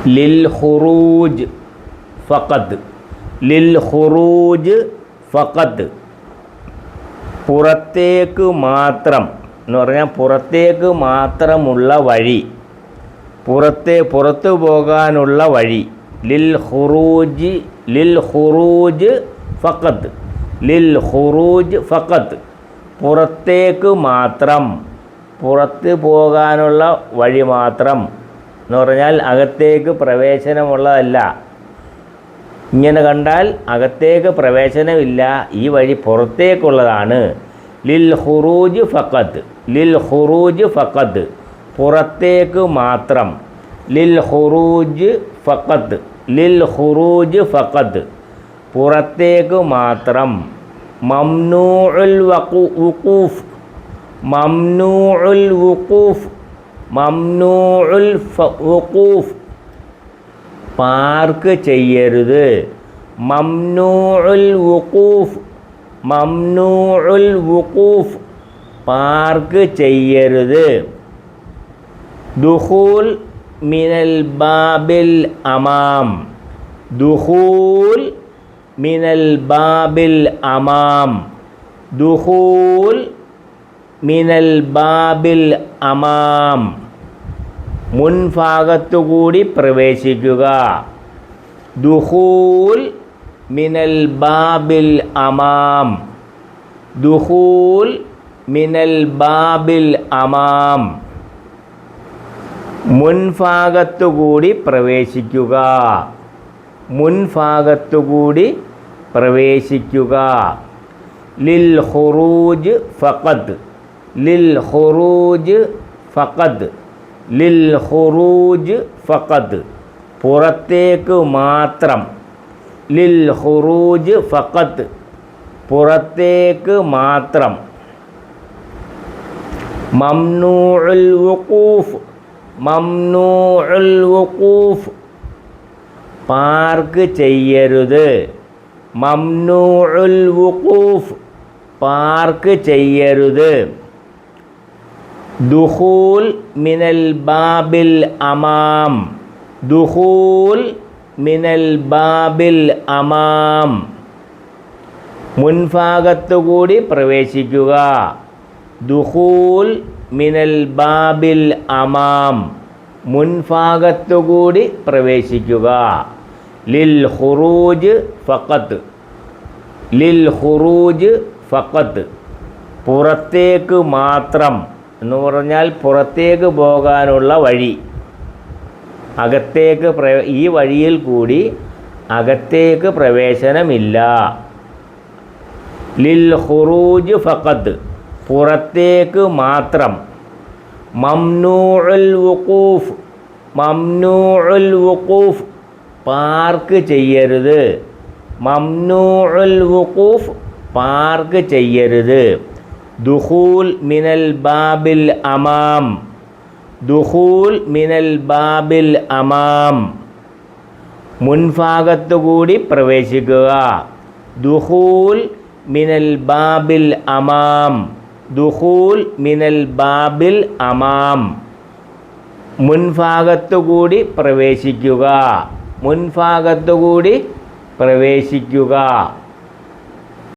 ലിൽ ഖുറൂജ് ഫഖദ്, ലിൽ ഖുറൂജ് ഫഖദ്, പുറത്തേക്ക് മാത്രം എന്ന് പറഞ്ഞാൽ പുറത്തേക്ക് മാത്രമുള്ള വഴി, പുറത്തു പോകാനുള്ള വഴി. ലിൽ ഖുറൂജ്, ലിൽ ഖുറൂജ് ഫഖദ്, ലിൽ ഖുറൂജ് ഫഖദ്, പുറത്തേക്ക് മാത്രം, പുറത്ത് പോകാനുള്ള വഴി മാത്രം എന്ന് പറഞ്ഞാൽ അകത്തേക്ക് പ്രവേശനമുള്ളതല്ല. ഇങ്ങനെ കണ്ടാൽ അകത്തേക്ക് പ്രവേശനമില്ല, ഈ വഴി പുറത്തേക്കുള്ളതാണ്. ലിൽ ഖുറൂജ് ഫഖദ്, ലിൽ ഖുറൂജ് ഫഖദ്, പുറത്തേക്ക് മാത്രം. ലിൽ ഖുറൂജ് ഫഖദ്, ലിൽ ഖുറൂജ് ഫഖദ്, പുറത്തേക്ക് മാത്രം. മംനൂഉൽ വുഖൂഫ്, മംനൂഉൽ വുഖൂഫ്, മംനൂഉൽ വുഖൂഫ്, പാർക്ക് ചെയ്യരുത്. മംനൂഉൽ വുഖൂഫ്, മംനൂഉൽ വുഖൂഫ്, പാർക്ക് ചെയ്യരുത്. ദുഖൂൽ മിനൽ ബാബിൽ അമാം, ദുഖൂൽ മിനൽ ബാബിൽ അമാം, ദുഖൂൽ മിനൽ ബാബിൽ അമാം, മുൻഭാഗത്തുകൂടി പ്രവേശിക്കുക. ദുഖൂൽ മിനൽ ബാബിൽ അമാം, ദുഖൂൽ മിനൽ ബാബിൽ അമാം, മുൻഭാഗത്തുകൂടി പ്രവേശിക്കുക, മുൻഭാഗത്തുകൂടി പ്രവേശിക്കുക. ലിൽ ഖുറൂജ് ഫഖദ്, ലിൽ ഖുറൂജ് ഫഖദ്, ലിൽ ഖുറൂജ് ഫഖദ്, പുറത്തേക്ക് മാത്രം. ലിൽ ഖുറൂജ് ഫഖദ്, പുറത്തേക്ക് മാത്രം. മംനൂഉൽ വുഖൂഫ്, മംനൂഉൽ വുഖൂഫ്, പാർക്ക് ചെയ്യരുത്. മംനൂഉൽ വുഖൂഫ്, പാർക്ക് ചെയ്യരുത്. ദുഖൂൽ മിനൽ ബാബിൽ അമാം, ദുഖൂൽ മിനൽ ബാബിൽ അമാം, മുൻഭാഗത്തുകൂടി പ്രവേശിക്കുക. ദുഖൂൽ മിനൽ ബാബിൽ അമാം, മുൻഭാഗത്തുകൂടി പ്രവേശിക്കുക. ലിൽ ഖുറൂജ് ഫഖദ്, ലിൽ ഖുറൂജ് ഫഖദ്, പുറത്തേക്ക് മാത്രം എന്ന് പറഞ്ഞാൽ പുറത്തേക്ക് പോകാനുള്ള വഴി. അകത്തേക്ക് ഈ വഴിയിൽ കൂടി അകത്തേക്ക് പ്രവേശനമില്ല. ലിൽ ഖുറൂജ് ഫഖദ്, പുറത്തേക്ക് മാത്രം. മംനൂഉൽ വുഖൂഫ്, മംനൂഉൽ വുഖൂഫ്, പാർക്ക് ചെയ്യരുത്. മംനൂഉൽ വുഖൂഫ്, പാർക്ക് ചെയ്യരുത്. ദുഖൂൽ മിനൽ ബാബിൽ അമാം, ദുഖൂൽ മിനൽ ബാബിൽ അമാം, മുൻഭാഗത്തുകൂടി പ്രവേശിക്കുക. ദുഖൂൽ മിനൽ ബാബിൽ അമാം, ദുഖൂൽ മിനൽ ബാബിൽ അമാം, മുൻഭാഗത്തുകൂടി പ്രവേശിക്കുക, മുൻഭാഗത്തുകൂടി പ്രവേശിക്കുക.